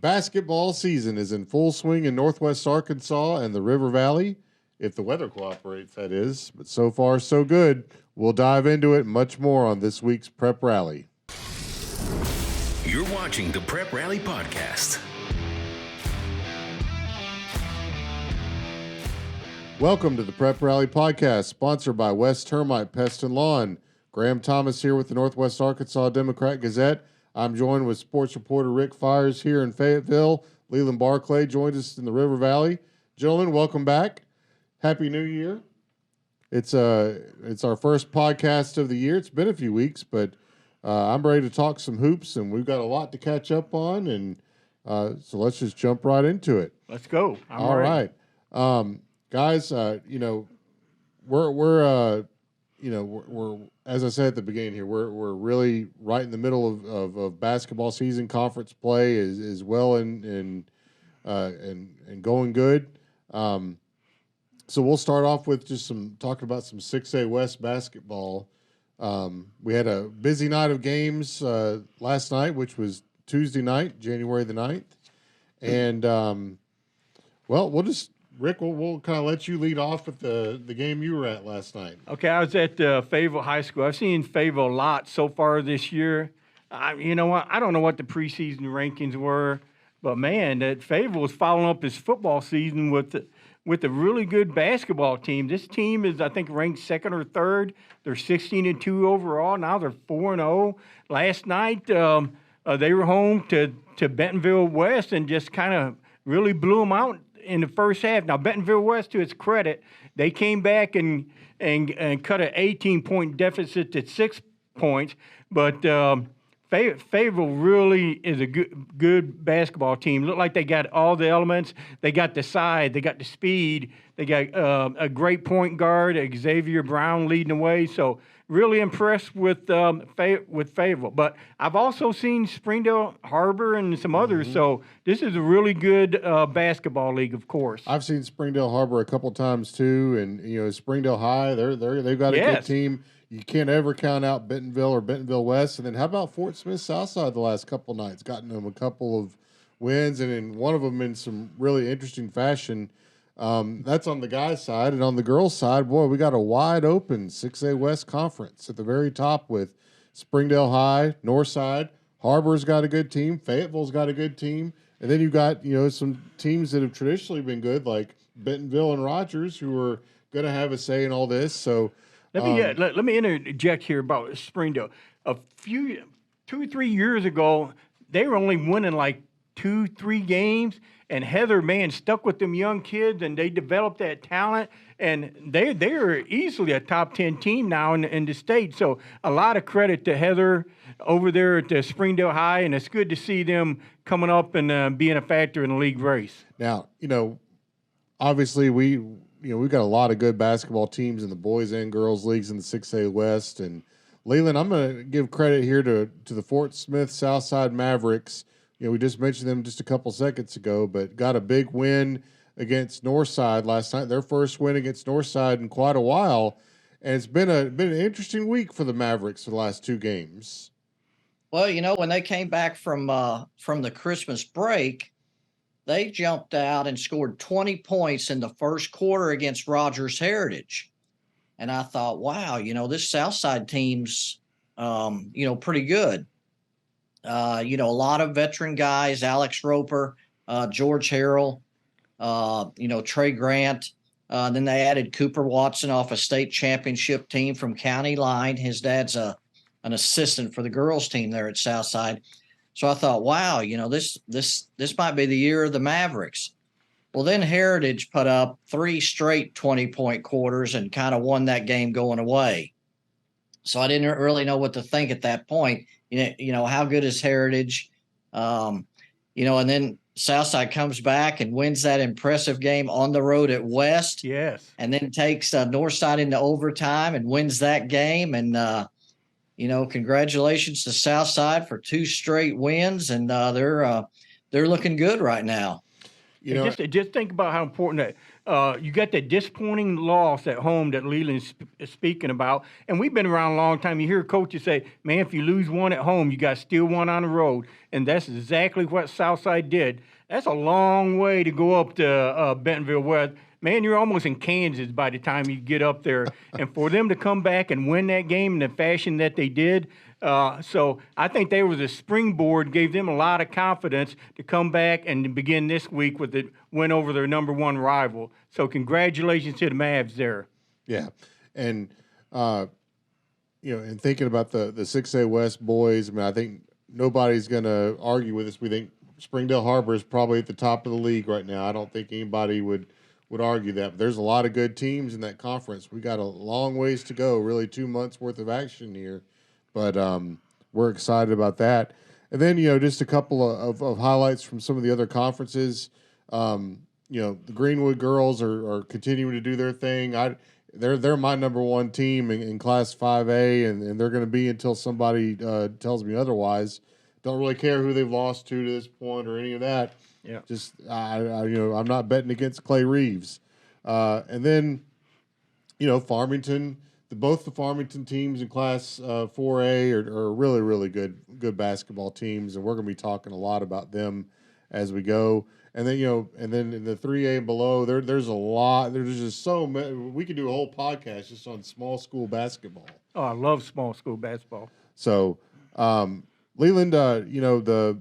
Basketball season is in full swing in Northwest Arkansas and the River Valley, if the weather cooperates, that is. But so far, so good. We'll dive into it much more on this week's Prep Rally. You're watching the Prep Rally Podcast. Welcome to the Prep Rally Podcast, sponsored by West Termite Pest and Lawn. Graham Thomas here with the Northwest Arkansas Democrat-Gazette. I'm joined with sports reporter Rick Fires here in Fayetteville. Leland Barclay joined us in the River Valley. Gentlemen, welcome back. Happy New Year. It's our first podcast of the year. It's been a few weeks, but I'm ready to talk some hoops, and we've got a lot to catch up on, and so let's just jump right into it. Let's go. All right. Guys, we're as I said at the beginning here, we're really right in the middle of basketball season. Conference play is well and going good. So we'll start off with just talking about some 6A West basketball. We had a busy night of games last night, which was Tuesday night, January the 9th. And Rick, we'll kind of let you lead off with the game you were at last night. Okay, I was at Fayetteville High School. I've seen Fayetteville a lot so far this year. You know what? I don't know what the preseason rankings were, but man, that Fayetteville was following up his football season with a really good basketball team. This team is, I think, ranked second or third. They're 16-2 overall. Now they're 4-0. Last night, they were home to Bentonville West and just kind of really blew them out in the first half. Now, Bentonville West, to its credit, they came back and cut an 18-point deficit to 6 points. But Fayetteville really is a good basketball team. Look like they got all the elements. They got the size. They got the speed. They got a great point guard, Xavier Brown, leading the way. So really impressed with Fayetteville. But I've also seen Springdale Harbor and some others. Mm-hmm. So this is a really good basketball league, of course. I've seen Springdale Harbor a couple times too, and Springdale High, they've got a good team. You can't ever count out Bentonville or Bentonville West. And then how about Fort Smith Southside the last couple nights? Gotten them a couple of wins, and in one of them in some really interesting fashion. That's on the guys' side. And on the girls' side, boy, we got a wide open 6A West conference at the very top with Springdale High, Northside. Harbor's got a good team. Fayetteville's got a good team. And then you've got, some teams that have traditionally been good, like Bentonville and Rogers, who are going to have a say in all this. So let me interject here about Springdale. 2 or 3 years ago, they were only winning like 2-3 games, and Heather, man, stuck with them young kids, and they developed that talent, and they are easily a top 10 team now in the state. So a lot of credit to Heather over there at the Springdale High, and it's good to see them coming up and being a factor in the league race. Now, obviously we've got a lot of good basketball teams in the boys and girls leagues in the 6A West. And Leland, I'm going to give credit here to the Fort Smith Southside Mavericks. We just mentioned them just a couple seconds ago, but got a big win against Northside last night. Their first win against Northside in quite a while, and it's been an interesting week for the Mavericks for the last 2 games. Well, when they came back from the Christmas break, they jumped out and scored 20 points in the first quarter against Rogers Heritage. And I thought, wow, this Southside team's, pretty good. A lot of veteran guys, Alex Roper, George Harrell, Trey Grant. Then they added Cooper Watson off a state championship team from County Line. His dad's an assistant for the girls team there at Southside. So I thought, wow, this might be the year of the Mavericks. Well, then Heritage put up 3 straight 20-point quarters and kind of won that game going away. So I didn't really know what to think at that point. How good is Heritage? And then Southside comes back and wins that impressive game on the road at West. Yes. And then takes Northside into overtime and wins that game. And, congratulations to Southside for 2 straight wins. And they're looking good right now. Just think about how important You got that disappointing loss at home that Leland's speaking about. And we've been around a long time. You hear coaches say, man, if you lose one at home, you got still one on the road. And that's exactly what Southside did. That's a long way to go up to Bentonville, where, man, you're almost in Kansas by the time you get up there. And for them to come back and win that game in the fashion that they did, so I think they was a springboard, gave them a lot of confidence to come back and begin this week with the win over their number one rival. So congratulations to the Mavs there. Yeah. And, and thinking about the 6A West boys, I mean, I think nobody's going to argue with us. We think Springdale Harbor is probably at the top of the league right now. I don't think anybody would argue that. But there's a lot of good teams in that conference. We got a long ways to go, really 2 months worth of action here. But we're excited about that. And then, just a couple of highlights from some of the other conferences. The Greenwood girls are continuing to do their thing. They're my number one team in Class 5A, and they're going to be until somebody tells me otherwise. Don't really care who they've lost to this point or any of that. Yeah. Just I'm not betting against Clay Reeves. And then, Farmington. Both the Farmington teams in Class 4A are really, really good basketball teams, and we're going to be talking a lot about them as we go. And then and then in the 3A and below, there's a lot. There's just so many. We could do a whole podcast just on small school basketball. Oh, I love small school basketball. So, Leland, the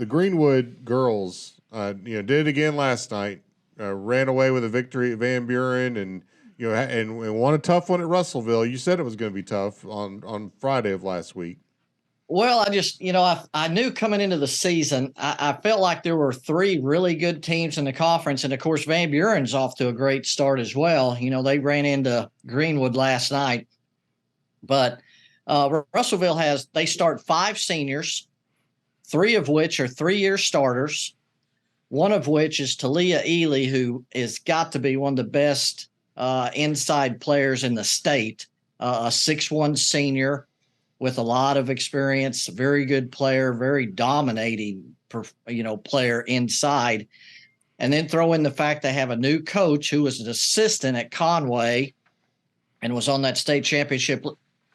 Greenwood girls, did it again last night. Ran away with a victory at Van Buren, and won a tough one at Russellville. You said it was going to be tough on Friday of last week. Well, I just, I knew coming into the season, I felt like there were three really good teams in the conference. And, of course, Van Buren's off to a great start as well. They ran into Greenwood last night. But Russellville they start 5 seniors, 3 of which are 3-year starters, one of which is Talia Ely, who has got to be one of the best inside players in the state, a 6'1" senior with a lot of experience, very good player, very dominating, player inside. And then throw in the fact they have a new coach who was an assistant at Conway and was on that state championship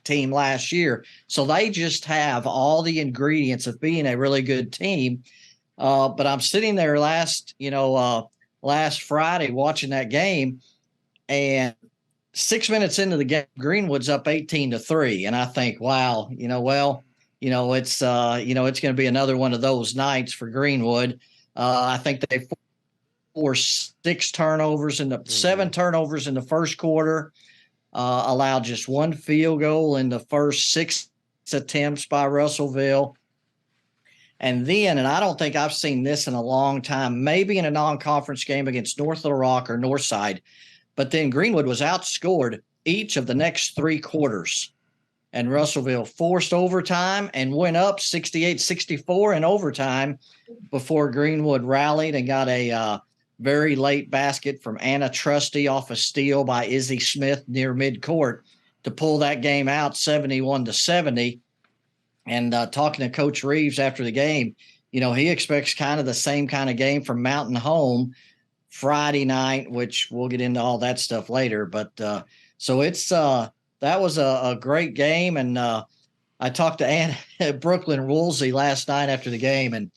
team last year. So they just have all the ingredients of being a really good team. But I'm sitting there last Friday watching that game, and 6 minutes into the game, Greenwood's up 18-3. And I think, wow, it's going to be another one of those nights for Greenwood. I think they forced 7 turnovers in the first quarter, allowed just 1 field goal in the first 6 attempts by Russellville. And then, and I don't think I've seen this in a long time, maybe in a non-conference game against North Little Rock or Northside, but then Greenwood was outscored each of the next 3 quarters. And Russellville forced overtime and went up 68-64 in overtime before Greenwood rallied and got a very late basket from Anna Trusty off a steal by Izzy Smith near midcourt to pull that game out 71-70. And talking to Coach Reeves after the game, he expects kind of the same kind of game from Mountain Home Friday night, which we'll get into all that stuff later. But so it's that was a great game. And I talked to Ann at Brooklyn Woolsey last night after the game, and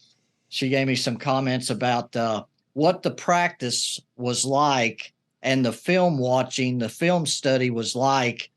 she gave me some comments about what the practice was like and the film study was like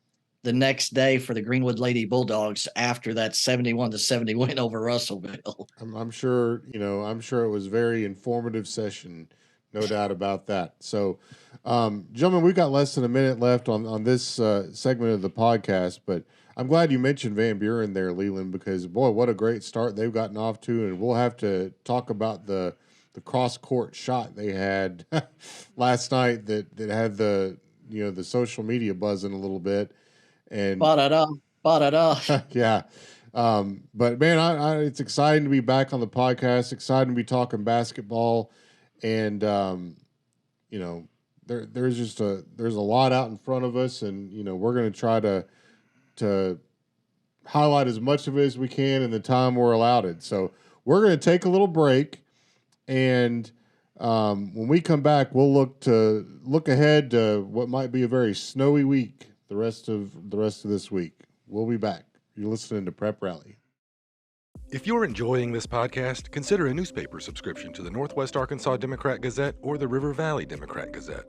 the next day for the Greenwood Lady Bulldogs after that 71-70 win over Russellville. I'm sure it was a very informative session, no doubt about that. So, gentlemen, we've got less than a minute left on this segment of the podcast, but I'm glad you mentioned Van Buren there, Leland, because, boy, what a great start they've gotten off to, and we'll have to talk about the cross-court shot they had last night that had the social media buzzing a little bit. And ba-da-da. Yeah. But man, it's exciting to be back on the podcast, exciting to be talking basketball. And, there's a lot out in front of us, and, we're going to try to highlight as much of it as we can in the time we're allowed it. So we're going to take a little break, and When we come back, we'll look ahead to what might be a very snowy week. The rest of this week, we'll be back. You're listening to Prep Rally. If you're enjoying this podcast, consider a newspaper subscription to the Northwest Arkansas Democrat-Gazette or the River Valley Democrat-Gazette.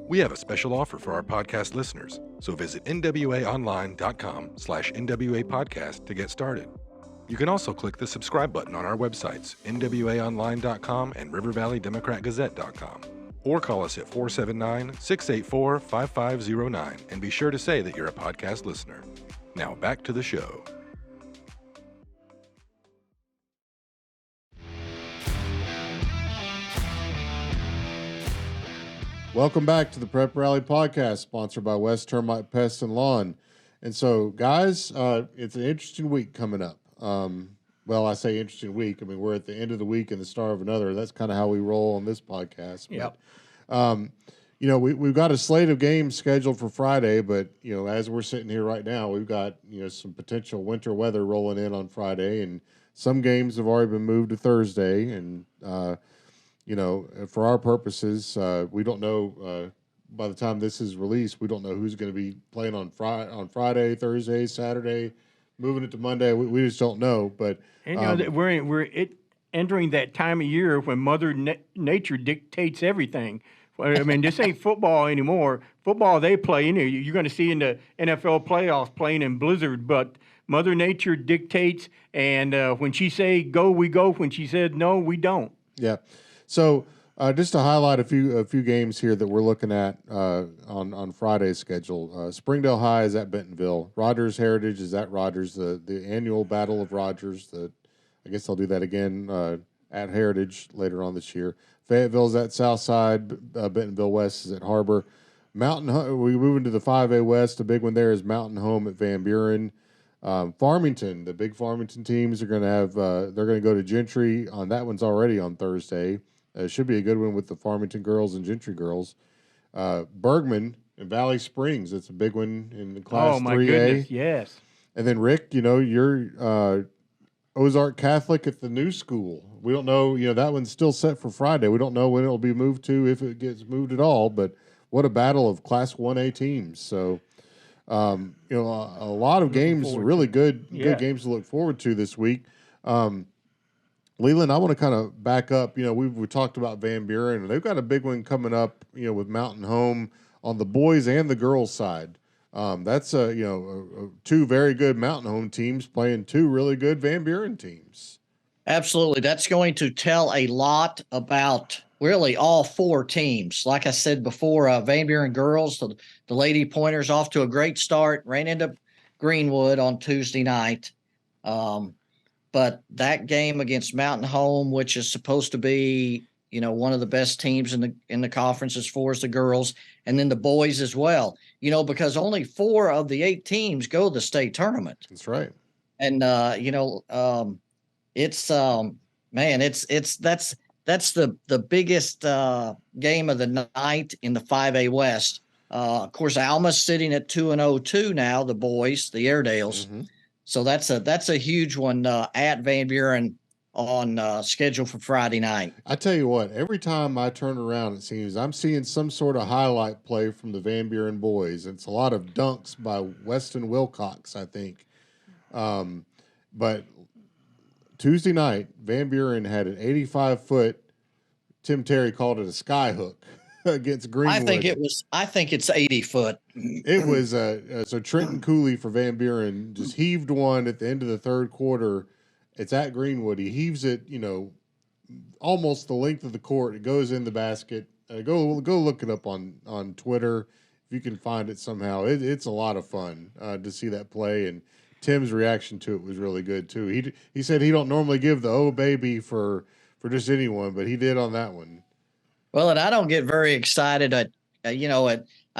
We have a special offer for our podcast listeners, so visit nwaonline.com/NWA podcast to get started. You can also click the subscribe button on our websites, nwaonline.com and rivervalleydemocratgazette.com, or call us at 479-684-5509 and be sure to say that you're a podcast listener. Now back to the show. Welcome back to the Prep Rally Podcast, sponsored by West Termite Pest and Lawn. And so, guys, it's an interesting week coming up. Well, I say interesting week. I mean, we're at the end of the week and the start of another. That's kind of how we roll on this podcast. Yep. But, we've got a slate of games scheduled for Friday, but, as we're sitting here right now, we've got, some potential winter weather rolling in on Friday, and some games have already been moved to Thursday. And, for our purposes, we don't know, by the time this is released, we don't know who's going to be playing on Friday, Thursday, Saturday, moving it to Monday. We just don't know. But we're entering that time of year when Mother Nature dictates everything. I mean, this ain't football anymore. Football they play, you're going to see in the NFL playoffs playing in blizzard, but Mother Nature dictates, and when she say go, we go. When she said no, we don't. Yeah. So just to highlight a few games here that we're looking at on Friday's schedule. Springdale High is at Bentonville. Rogers Heritage is at Rogers. The annual Battle of Rogers. I guess they'll do that again at Heritage later on this year. Fayetteville's at Southside. Bentonville West is at Harbor. We move into the 5A West. The big one there is Mountain Home at Van Buren. Farmington, the big Farmington teams are going to have. They're going to go to Gentry on that one's already on Thursday. It should be a good one with the Farmington girls and Gentry girls. Bergman and Valley Springs. It's a big one in the Class 3A. Oh, my goodness, yes. And then, Rick, you're Ozark Catholic at the new school. We don't know, that one's still set for Friday. We don't know when it'll be moved to, if it gets moved at all. But what a battle of Class 1A teams. So, a lot of games, really good games to look forward to this week. Leland, I want to kind of back up. We talked about Van Buren, and they've got a big one coming up, with Mountain Home on the boys and the girls side. That's two very good Mountain Home teams playing two really good Van Buren teams. Absolutely. That's going to tell a lot about really all four teams. Like I said before, Van Buren girls, the Lady Pointers off to a great start, ran into Greenwood on Tuesday night. But that game against Mountain Home, which is supposed to be, one of the best teams in the conference as far as the girls, and then the boys as well, because only 4 of the 8 teams go to the state tournament. That's right. And, it's that's the biggest game of the night in the 5A West. Of course, Alma's sitting at 2-0 now, the boys, the Airedales. Mm-hmm. So that's a huge one at Van Buren on schedule for Friday night. I tell you what, every time I turn around, it seems I'm seeing some sort of highlight play from the Van Buren boys. It's a lot of dunks by Weston Wilcox, I think. But Tuesday night, Van Buren had an 85-foot, Tim Terry called it a sky hook against Greenwood. I think it's 80 foot. It was so Trenton Cooley for Van Buren just heaved one at the end of the third quarter. It's at Greenwood. He heaves it, almost the length of the court. It goes in the basket. Go look it up on Twitter if you can find it somehow. It's a lot of fun to see that play, and Tim's reaction to it was really good too. He said he don't normally give the "oh baby" for just anyone, but he did on that one. Well, and I don't get very excited I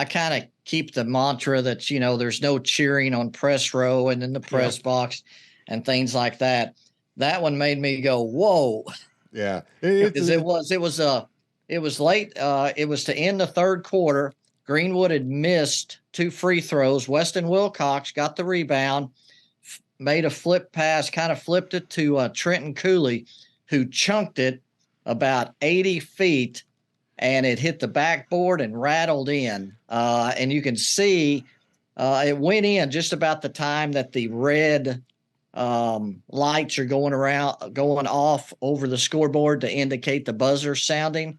kind of keep the mantra that, there's no cheering on press row and in the press box and things like that. That one made me go, whoa. Yeah. Because it was late. It was to end the third quarter. Greenwood had missed 2 free throws. Weston Wilcox got the rebound, made a flip pass, kind of flipped it to Trenton Cooley, who chunked it about 80 feet, and it hit the backboard and rattled in. And you can see it went in just about the time that the red lights are going off over the scoreboard to indicate the buzzer sounding.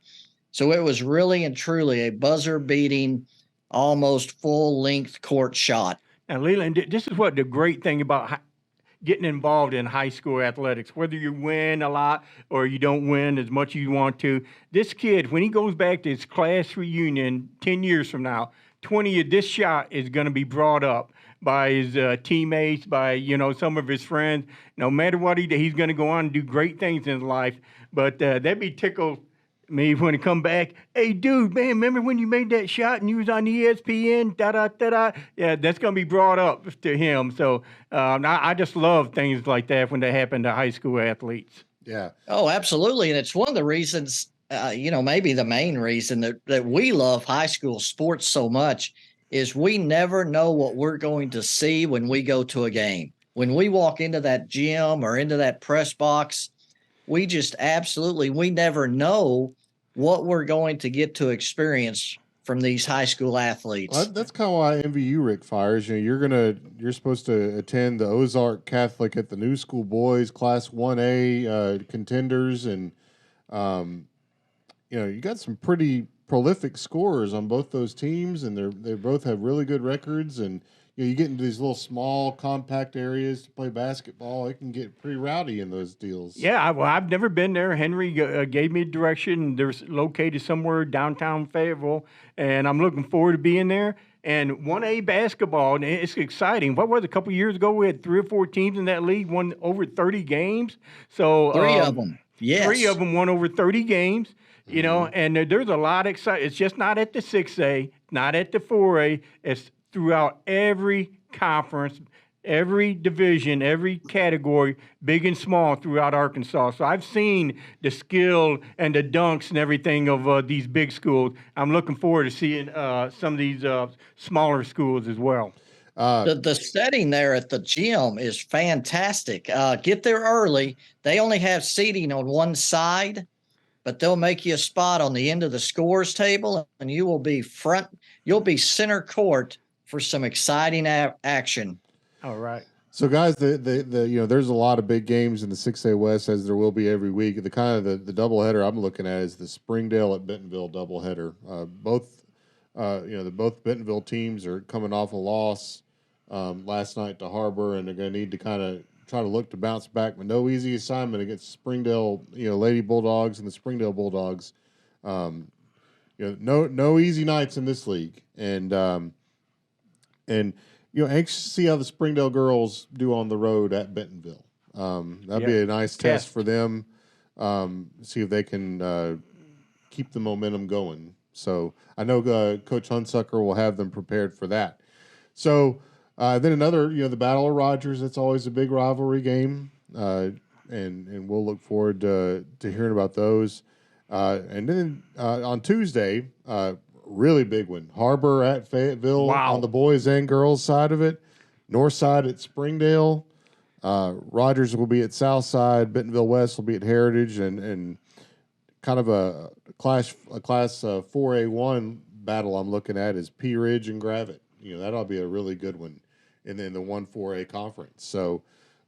So it was really and truly a buzzer beating, almost full length court shot. Now, Leland, this is what the great thing about getting involved in high school athletics, whether you win a lot or you don't win as much as you want to. This kid, when he goes back to his class reunion 10 years from now, 20 of this shot is going to be brought up by his teammates, by, some of his friends. No matter what he's going to go on and do great things in his life. But that'd be tickled me when he come back. Hey, dude, man, remember when you made that shot and you was on ESPN? Da-da-da-da. Yeah, that's going to be brought up to him. So I just love things like that when they happen to high school athletes. Yeah. Oh, absolutely. And it's one of the reasons, maybe the main reason that we love high school sports so much is we never know what we're going to see when we go to a game. When we walk into that gym or into that press box, we never know what we're going to get to experience from these high school athletes. Well, that's kind of why I envy you, Rick Fires. You're supposed to attend the Ozark Catholic at the New School Boys Class 1A contenders, and you got some pretty prolific scorers on both those teams, and they both have really good records. And you get into these little small, compact areas to play basketball. It can get pretty rowdy in those deals. Yeah, I've never been there. Henry gave me direction. They're located somewhere downtown Fayetteville, and I'm looking forward to being there. And 1A basketball, and it's exciting. What was it, a couple of years ago? We had 3 or 4 teams in that league, won over 30 games. So 3 of them, yes. 3 of them won over 30 games. And there's a lot of excitement. It's just not at the 6A, not at the 4A. It's throughout every conference, every division, every category, big and small, throughout Arkansas. So I've seen the skill and the dunks and everything of these big schools. I'm looking forward to seeing some of these smaller schools as well. The setting there at the gym is fantastic. Get there early. They only have seating on one side, but they'll make you a spot on the end of the scores table, and you will be you'll be center court for some exciting action. All right. So, guys, there's a lot of big games in the 6A West, as there will be every week. The doubleheader I'm looking at is the Springdale at Bentonville doubleheader. Both Bentonville teams are coming off a loss last night to Harbor, and they're going to need to kind of try to look to bounce back, but no easy assignment against Springdale, Lady Bulldogs and the Springdale Bulldogs. No easy nights in this league, and anxious to see how the Springdale girls do on the road at Bentonville. That'd be a nice test for them. See if they can keep the momentum going. So I know Coach Hunsucker will have them prepared for that. So then another, the Battle of Rogers. That's always a big rivalry game, and we'll look forward to hearing about those. And then on Tuesday, really big one. Harbor at Fayetteville on the boys and girls side of it. North side at Springdale. Rogers will be at South side. Bentonville West will be at Heritage, and kind of a class 4A1 battle I'm looking at is Pea Ridge and Gravette. That'll be a really good one. And then the 1-4A conference. So,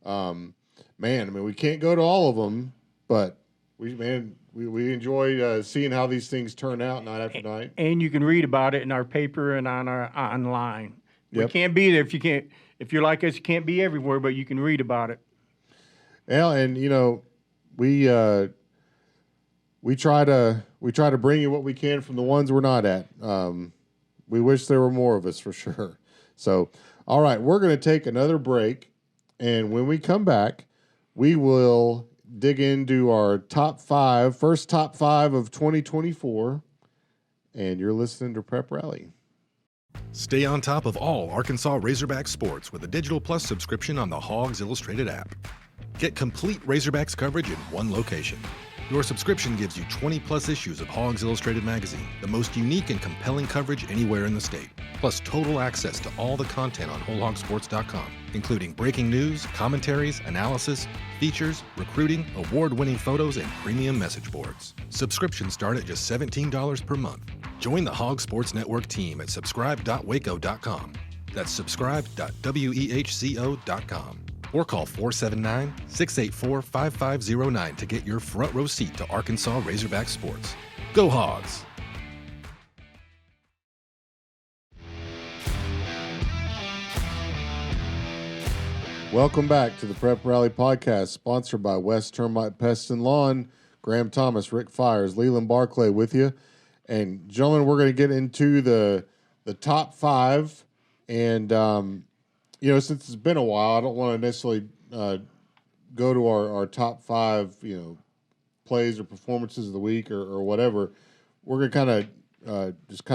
we can't go to all of them, but we enjoy seeing how these things turn out night after night. And you can read about it in our paper and on our online. Yep. We can't be there if you're like us, you can't be everywhere, but you can read about it. Yeah, and we try to bring you what we can from the ones we're not at. We wish there were more of us for sure. So, all right, we're going to take another break, and when we come back, we will dig into our first top five of 2024, and you're listening to Prep Rally. Stay on top of all Arkansas Razorback sports with a Digital Plus subscription on the Hogs Illustrated app. Get complete Razorbacks coverage in one location. Your subscription gives you 20-plus issues of Hogs Illustrated magazine, the most unique and compelling coverage anywhere in the state. plus total access to all the content on WholeHogSports.com, including breaking news, commentaries, analysis, features, recruiting, award-winning photos, and premium message boards. Subscriptions start at just $17 per month. Join the Hog Sports Network team at subscribe.waco.com. That's subscribe.wehco.com. Or call 479-684-5509 to get your front row seat to Arkansas Razorback sports. Go Hogs! Welcome back to the Prep Rally Podcast, sponsored by West Termite Pest and Lawn. Graham Thomas, Rick Fires, Leland Barclay with you. And gentlemen, we're going to get into the top five. And, since it's been a while, I don't want to necessarily go to our top five, plays or performances of the week or whatever. We're going to just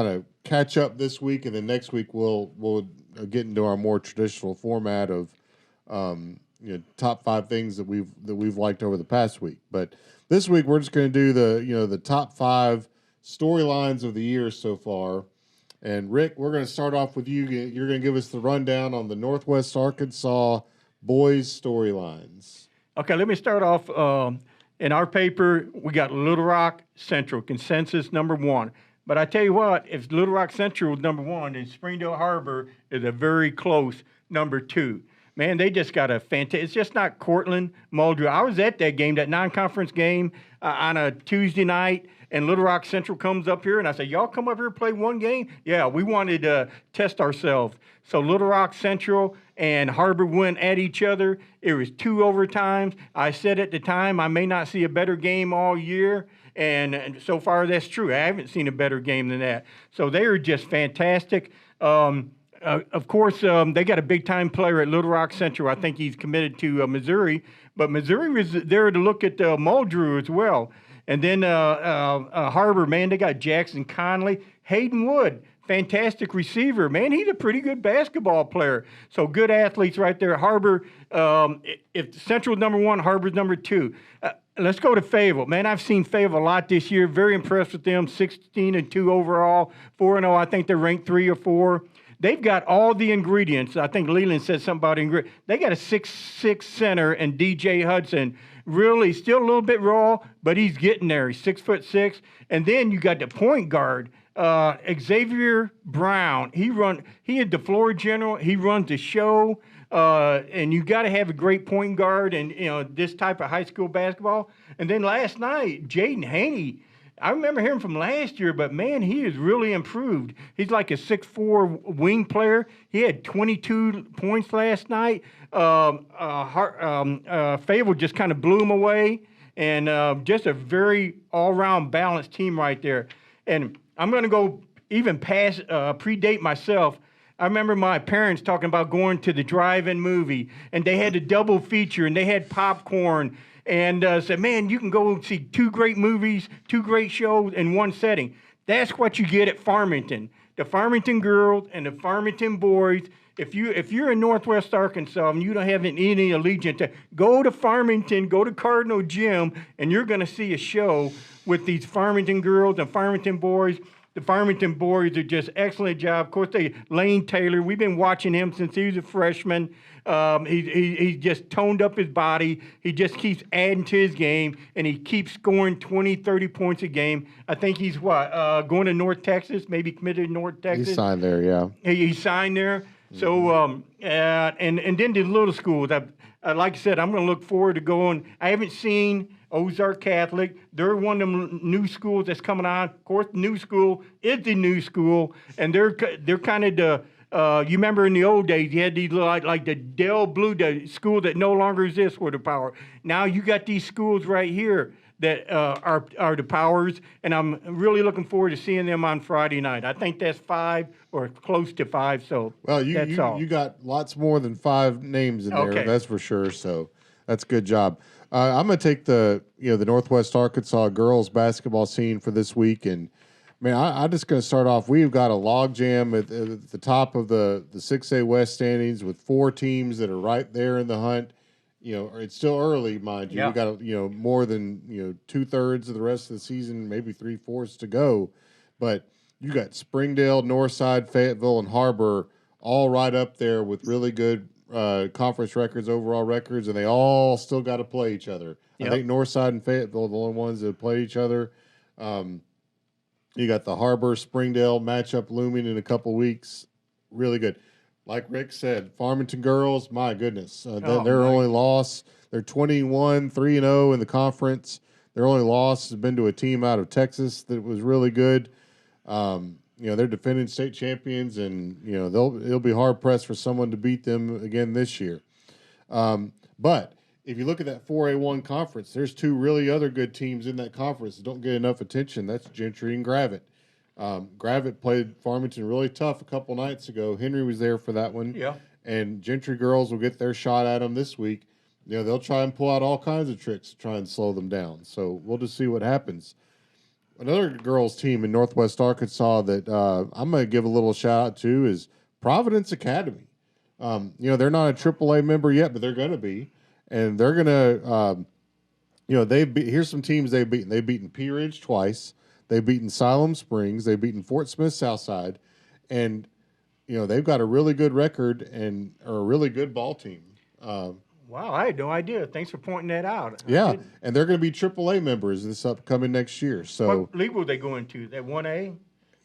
catch up this week, and then next week we'll get into our more traditional format of top five things that we've liked over the past week. But this week we're just going to do the top five storylines of the year so far. And Rick, we're going to start off with you. You're going to give us the rundown on the Northwest Arkansas boys storylines. Okay, let me start off. In our paper, we got Little Rock Central, consensus number one. But I tell you what, if Little Rock Central is number one, then Springdale Harbor is a very close number two. Man, they just got a fantastic. It's just not Cortland, Muldrow. I was at that game, that non-conference game on a Tuesday night, and Little Rock Central comes up here, and I said, y'all come up here and play one game? Yeah, we wanted to test ourselves. So Little Rock Central and Harbor went at each other. It was 2 overtimes. I said at the time I may not see a better game all year, and so far that's true. I haven't seen a better game than that. So they are just fantastic. Of course, they got a big-time player at Little Rock Central. I think he's committed to Missouri. But Missouri was there to look at Muldrow as well. And then Harbor, man, they got Jackson Conley. Hayden Wood, fantastic receiver. Man, he's a pretty good basketball player. So good athletes right there. Harbor, if Central's number one, Harbor's number two. Let's go to Fayetteville. Man, I've seen Fayetteville a lot this year. Very impressed with them. 16-2 overall. 4-0, I think they're ranked 3 or 4. They've got all the ingredients. I think Leland said something about ingredients. They got a 6'6" center and DJ Hudson. Really, still a little bit raw, but he's getting there. He's 6'6". And then you got the point guard, Xavier Brown. He is the floor general. He runs the show. And you got to have a great point guard and this type of high school basketball. And then last night, Jaden Haney. I remember him from last year, but, man, he has really improved. He's like a 6'4" wing player. He had 22 points last night. Fayetteville just kind of blew him away, and just a very all-round balanced team right there. And I'm going to go even past, predate myself. I remember my parents talking about going to the drive-in movie, and they had a double feature, and they had popcorn, and said, man, you can go see 2 great movies, 2 great shows in one setting. That's what you get at Farmington. The Farmington girls and the Farmington boys. If you're in Northwest Arkansas and you don't have any allegiance to, go to Farmington, go to Cardinal Gym, and you're going to see a show with these Farmington girls and Farmington boys. The Farmington boys are just excellent job. Of course, Lane Taylor, we've been watching him since he was a freshman. He just toned up his body. He just keeps adding to his game, and he keeps scoring 20, 30 points a game. I think he's going to North Texas, maybe committed to North Texas. He signed there, yeah. He signed there. Mm-hmm. So, and then the little schools. Like I said, I'm going to look forward to going. I haven't seen Ozark Catholic. They're one of them new schools that's coming on. Of course, new school is the new school, and they're kind of the. You remember in the old days, you had these like the Del Blue, the school that no longer exists for the power. Now you got these schools right here that are the powers, and I'm really looking forward to seeing them on Friday night. I think that's 5 or close to 5. So that's all. You got lots more than 5 names in there, that's for sure. So that's a good job. I'm going to take the Northwest Arkansas girls basketball scene for this week, and man, I'm just going to start off. We've got a logjam at the top of the 6A West standings with 4 teams that are right there in the hunt. It's still early, mind you. Yeah. We got more than 2/3 of the rest of the season, maybe 3/4 to go. But you got Springdale, Northside, Fayetteville, and Harbor all right up there with really good conference records, overall records, and they all still got to play each other. Yep. I think Northside and Fayetteville are the only ones that play each other. You got the Harbor Springdale matchup looming in a couple weeks. Really good. Like Rick said, Farmington girls, my goodness, their only loss. They're 21-3-0 in the conference. Their only loss has been to a team out of Texas that was really good. They're defending state champions, and it'll be hard pressed for someone to beat them again this year. But if you look at that 4A1 conference, there's two really other good teams in that conference that don't get enough attention. That's Gentry and Gravette. Gravette played Farmington really tough a couple nights ago. Henry was there for that one. Yeah. And Gentry girls will get their shot at them this week. They'll try and pull out all kinds of tricks to try and slow them down. So we'll just see what happens. Another girls team in Northwest Arkansas that I'm going to give a little shout out to is Providence Academy. They're not a AAA member yet, but they're going to be. And they're going to, here's some teams they've beaten. They've beaten Pea Ridge twice. They've beaten Siloam Springs. They've beaten Fort Smith Southside. And, they've got a really good record and are a really good ball team. Wow, I had no idea. Thanks for pointing that out. Yeah, and they're going to be AAA members this upcoming next year. So, what league will they go into? That 1A?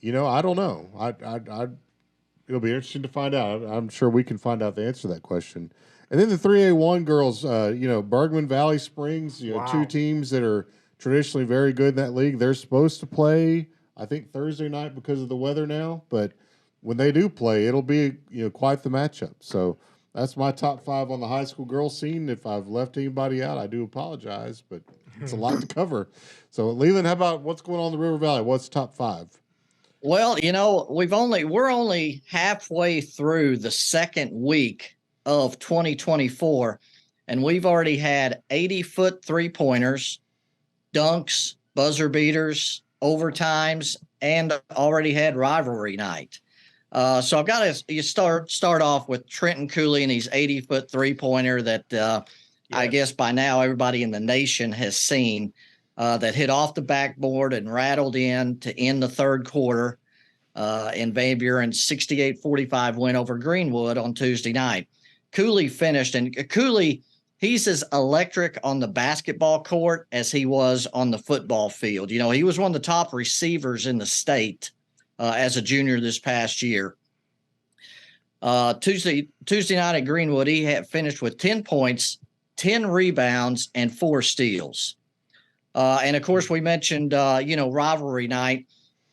I don't know. It'll be interesting to find out. I'm sure we can find out the answer to that question. And then the 3A1 girls, Bergman Valley Springs, two teams that are traditionally very good in that league. They're supposed to play, I think, Thursday night because of the weather now. But when they do play, it'll be quite the matchup. So that's my top 5 on the high school girls scene. If I've left anybody out, I do apologize, but it's a lot to cover. So, Leland, how about what's going on in the River Valley? What's top 5? Well, we're only halfway through the second week of 2024, and we've already had 80-foot three-pointers, dunks, buzzer beaters, overtimes, and already had rivalry night. So I've got to start off with Trenton Cooley and his 80-foot three-pointer that yes. I guess by now everybody in the nation has seen, that hit off the backboard and rattled in to end the third quarter in Van Buren's 68-45 win over Greenwood on Tuesday night. Cooley finished, and Cooley, he's as electric on the basketball court as he was on the football field. He was one of the top receivers in the state as a junior this past year. Tuesday night at Greenwood, he had finished with 10 points, 10 rebounds, and 4 steals. And of course, we mentioned, rivalry night.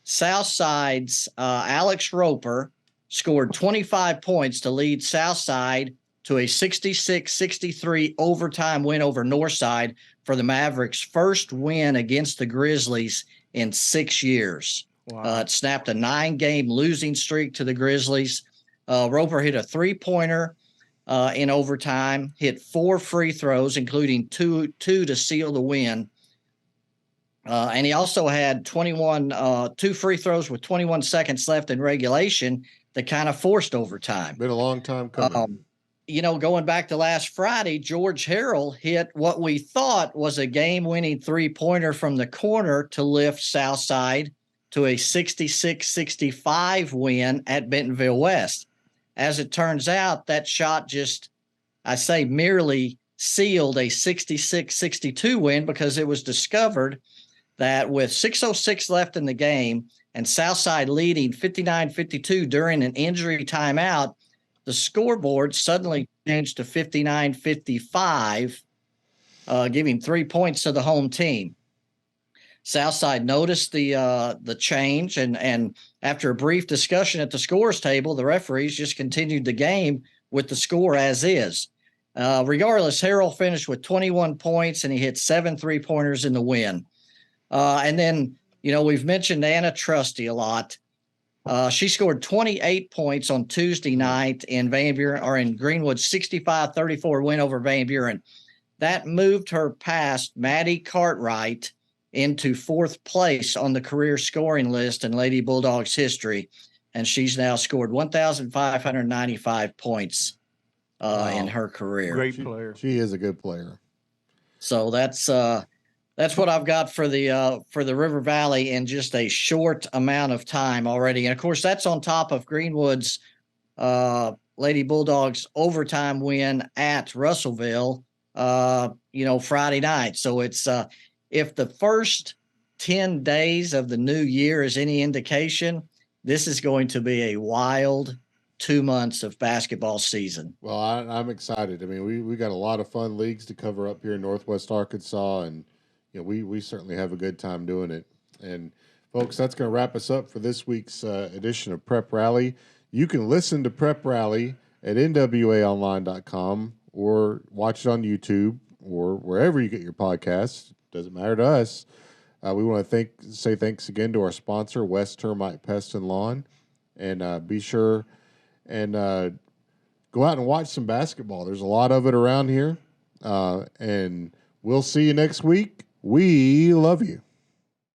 Southside's Alex Roper scored 25 points to lead Southside to a 66-63 overtime win over Northside for the Mavericks' first win against the Grizzlies in 6 years. Wow. It snapped a 9-game losing streak to the Grizzlies. Roper hit a three-pointer in overtime, hit 4 free throws, including two to seal the win. And he also had 2 free throws with 21 seconds left in regulation that kind of forced overtime. Been a long time coming. Going back to last Friday, George Harrell hit what we thought was a game-winning three-pointer from the corner to lift Southside to a 66-65 win at Bentonville West. As it turns out, that shot merely sealed a 66-62 win because it was discovered that with 6:06 left in the game and Southside leading 59-52 during an injury timeout, the scoreboard suddenly changed to 59-55, giving 3 points to the home team. Southside noticed the change, and after a brief discussion at the scores table, the referees just continued the game with the score as is. Regardless, Harrell finished with 21 points, and he hit 7 three-pointers in the win. And then, we've mentioned Anna Trusty a lot. She scored 28 points on Tuesday night in Greenwood's 65-34 win over Van Buren. That moved her past Maddie Cartwright into 4th place on the career scoring list in Lady Bulldogs history. And she's now scored 1,595 points in her career. Great player. She is a good player. So that's That's what I've got for the River Valley in just a short amount of time already. And of course, that's on top of Greenwood's Lady Bulldogs overtime win at Russellville, Friday night. So it's if the first 10 days of the new year is any indication, this is going to be a wild 2 months of basketball season. Well, I'm excited. I mean, we got a lot of fun leagues to cover up here in Northwest Arkansas, and we certainly have a good time doing it. And folks, that's going to wrap us up for this week's edition of Prep Rally. You can listen to Prep Rally at nwaonline.com or watch it on YouTube or wherever you get your podcasts. Doesn't matter to us. We want to say thanks again to our sponsor, West Termite Pest and Lawn, and be sure and go out and watch some basketball. There's a lot of it around here, and we'll see you next week. We love you.